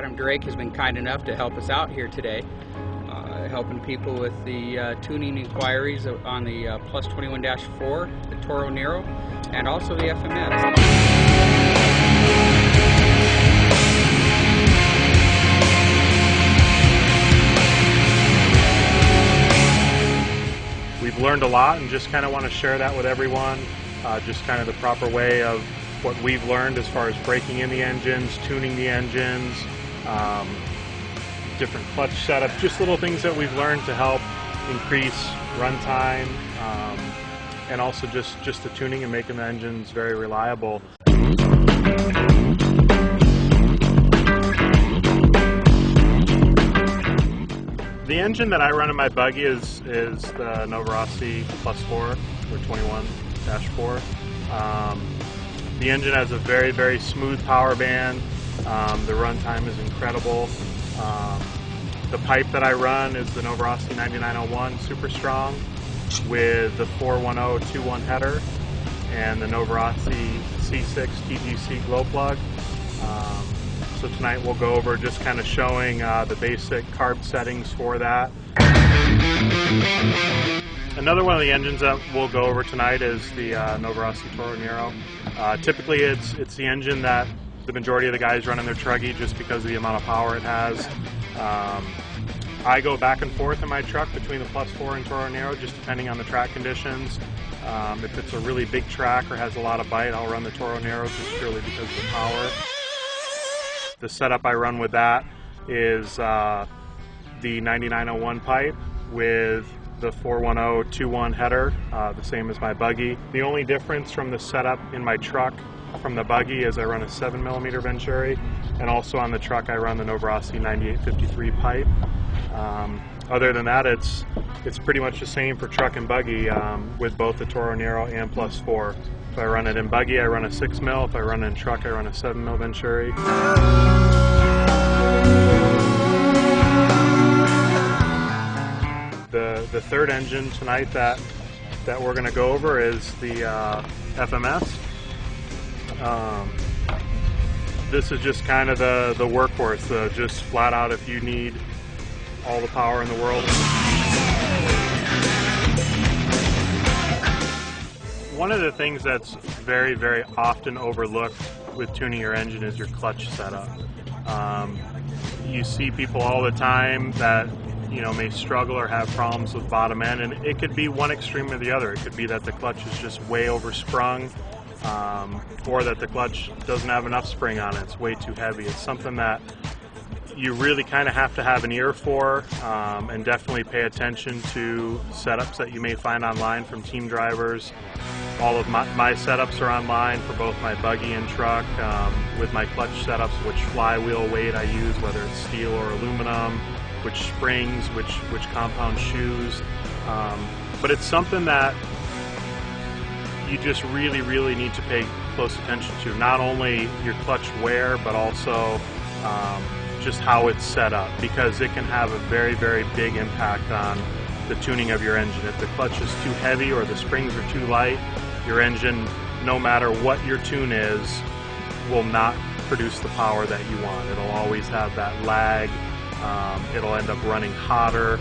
Adam Drake has been kind enough to help us out here today, helping people with the tuning inquiries on the Plus 21-4, the Toro Nero, and also the FMS. We've learned a lot and just kind of want to share that with everyone, just kind of the proper way of what we've learned as far as breaking in the engines, tuning the engines, different clutch setups, just little things that we've learned to help increase runtime, and also just the tuning and making the engines very reliable. The engine that I run in my buggy is the Nova Rossi Plus 4 or 21-4. The engine has a very smooth power band. The runtime is incredible. The pipe that I run is the Novarossi 9901 Super Strong with the 410-21 header and the Novarossi C6 TGC glow plug. So tonight we'll go over just kind of showing the basic carb settings for that. Another one of the engines that we'll go over tonight is the Novarossi Toro Nero. Typically it's the engine that the majority of the guys run in their truggy just because of the amount of power it has. I go back and forth in my truck between the Plus 4 and Toro Nero just depending on the track conditions. If it's a really big track or has a lot of bite, I'll run the Toro Nero just purely because of the power. The setup I run with that is the 9901 pipe with the 410-21 header, the same as my buggy. The only difference from the setup in my truck from the buggy is I run a 7mm Venturi, and also on the truck I run the Novarossi 9853 pipe. Other than that, it's pretty much the same for truck and buggy with both the Toro Nero and Plus 4. If I run it in buggy, I run a 6mm. If I run it in truck, I run a 7mm Venturi. The third engine tonight that we're going to go over is the FMS. This is just kind of the workhorse, just flat out if you need all the power in the world. One of the things that's very often overlooked with tuning your engine is your clutch setup. You see people all the time that may struggle or have problems with bottom end, and it could be one extreme or the other. It could be that the clutch is just way oversprung, or that the clutch doesn't have enough spring on it. It's way too heavy. It's something that you really kind of have to have an ear for, and definitely pay attention to setups that you may find online from team drivers. All of my setups are online for both my buggy and truck, with my clutch setups, which flywheel weight I use, whether it's steel or aluminum, which springs, which compound shoes. But it's something that you just really need to pay close attention to. Not only your clutch wear, but also just how it's set up, because it can have a very big impact on the tuning of your engine. If the clutch is too heavy or the springs are too light, your engine, no matter what your tune is, will not produce the power that you want. It'll always have that lag. It'll end up running hotter,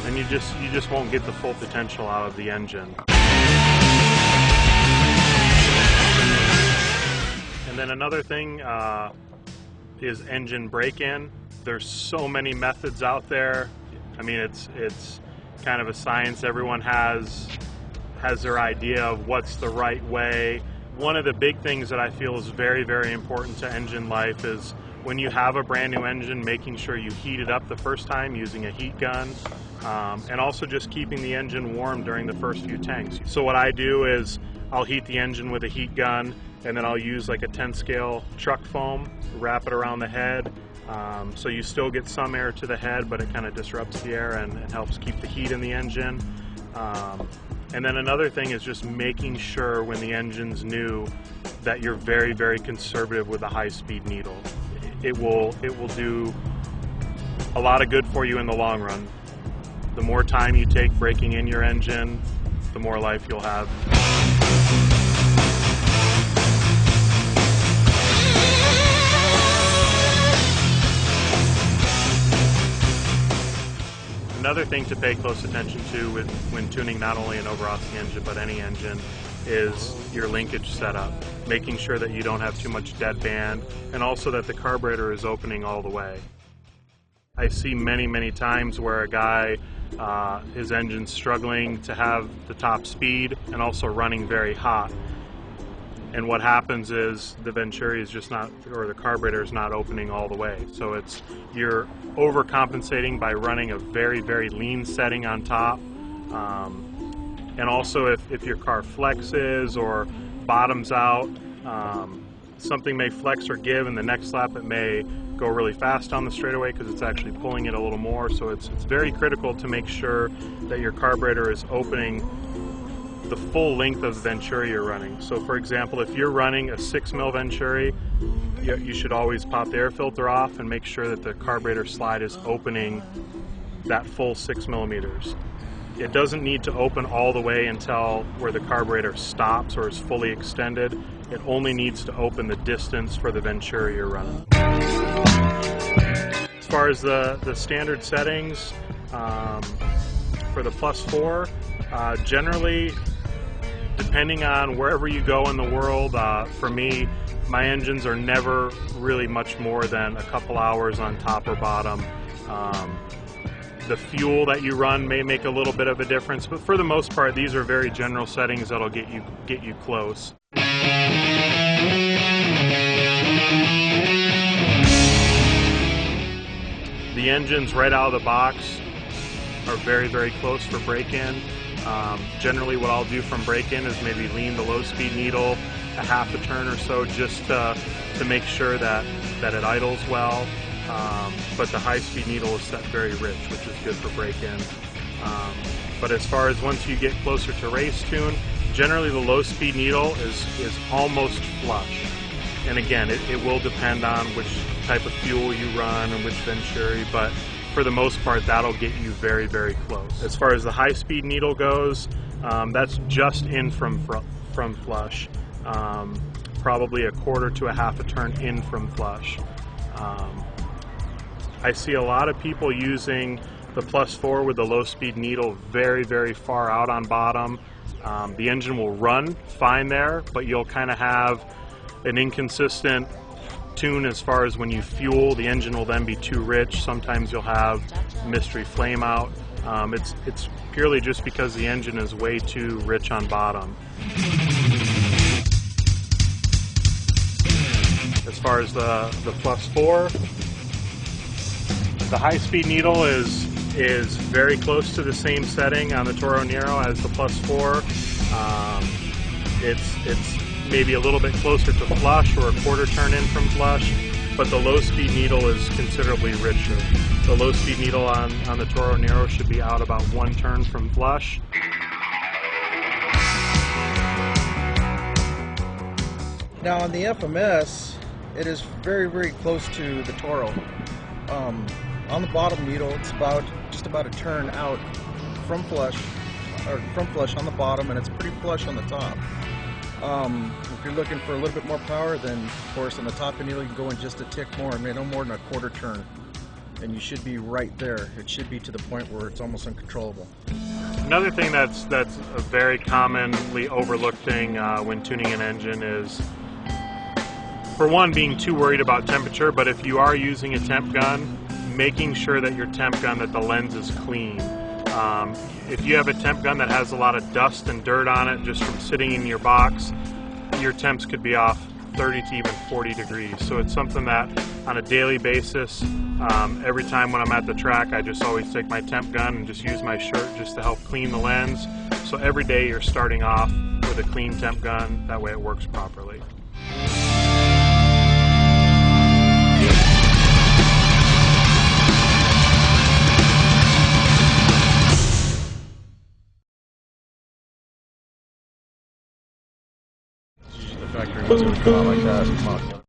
and you just won't get the full potential out of the engine. And then another thing is engine break-in. There's so many methods out there. I mean, it's kind of a science. Everyone has their idea of what's the right way. One of the big things that I feel is very important to engine life is when you have a brand new engine, making sure you heat it up the first time using a heat gun, and also just keeping the engine warm during the first few tanks. So what I do is I'll heat the engine with a heat gun, and then I'll use like a 10 scale truck foam, wrap it around the head, so you still get some air to the head, but it kind of disrupts the air and helps keep the heat in the engine. And then another thing is just making sure when the engine's new that you're very conservative with a high-speed needle. It will do a lot of good for you in the long run. The more time you take breaking in your engine, the more life you'll have. Another thing to pay close attention to when tuning not only a Nova Rossi engine but any engine is your linkage setup, making sure that you don't have too much dead band, and also that the carburetor is opening all the way. I see many times where a guy, his engine's struggling to have the top speed and also running very hot. And what happens is the Venturi is just not, or the carburetor is not opening all the way. So you're overcompensating by running a very lean setting on top. And also if your car flexes or bottoms out, something may flex or give, and the next lap it may go really fast on the straightaway because it's actually pulling it a little more. So it's very critical to make sure that your carburetor is opening the full length of the Venturi you're running. So for example, if you're running a 6mm Venturi, you should always pop the air filter off and make sure that the carburetor slide is opening that full 6mm. It doesn't need to open all the way until where the carburetor stops or is fully extended. It only needs to open the distance for the Venturi you're running. As far as the standard settings, for the +4, generally, depending on wherever you go in the world, for me, my engines are never really much more than a couple hours on top or bottom. The fuel that you run may make a little bit of a difference, but for the most part, these are very general settings that'll get you close. The engines right out of the box are very close for break-in. Generally what I'll do from break-in is maybe lean the low-speed needle a half a turn or so just to make sure that it idles well. But the high-speed needle is set very rich, which is good for break-in. But as far as once you get closer to race tune, generally the low-speed needle is almost flush. And again, it will depend on which type of fuel you run and which Venturi, but for the most part, that'll get you very close. As far as the high-speed needle goes, that's just in from flush. Probably a quarter to a half a turn in from flush. I see a lot of people using the +4 with the low-speed needle very far out on bottom. The engine will run fine there, but you'll kind of have an inconsistent tune as far as when you fuel. The engine will then be too rich. Sometimes you'll have mystery flame out. It's purely just because the engine is way too rich on bottom. As far as the +4, the high-speed needle is very close to the same setting on the Toro Nero as the +4. It's maybe a little bit closer to flush or a quarter turn in from flush, but the low-speed needle is considerably richer. The low-speed needle on the Toro Nero should be out about 1 turn from flush. Now on the FMS, it is very close to the Toro. On the bottom needle, it's just about a turn out from flush on the bottom, and it's pretty flush on the top. If you're looking for a little bit more power, then of course on the top of the needle you can go in just a tick more, maybe no more than a quarter turn, and you should be right there. It should be to the point where it's almost uncontrollable. Another thing that's a very commonly overlooked thing when tuning an engine is, for one, being too worried about temperature, but if you are using a temp gun, making sure that your temp gun, that the lens is clean. If you have a temp gun that has a lot of dust and dirt on it just from sitting in your box, your temps could be off 30 to even 40 degrees. So it's something that on a daily basis, every time when I'm at the track, I just always take my temp gun and just use my shirt just to help clean the lens. So every day you're starting off with a clean temp gun, that way it works properly. Factory ones would come out like that.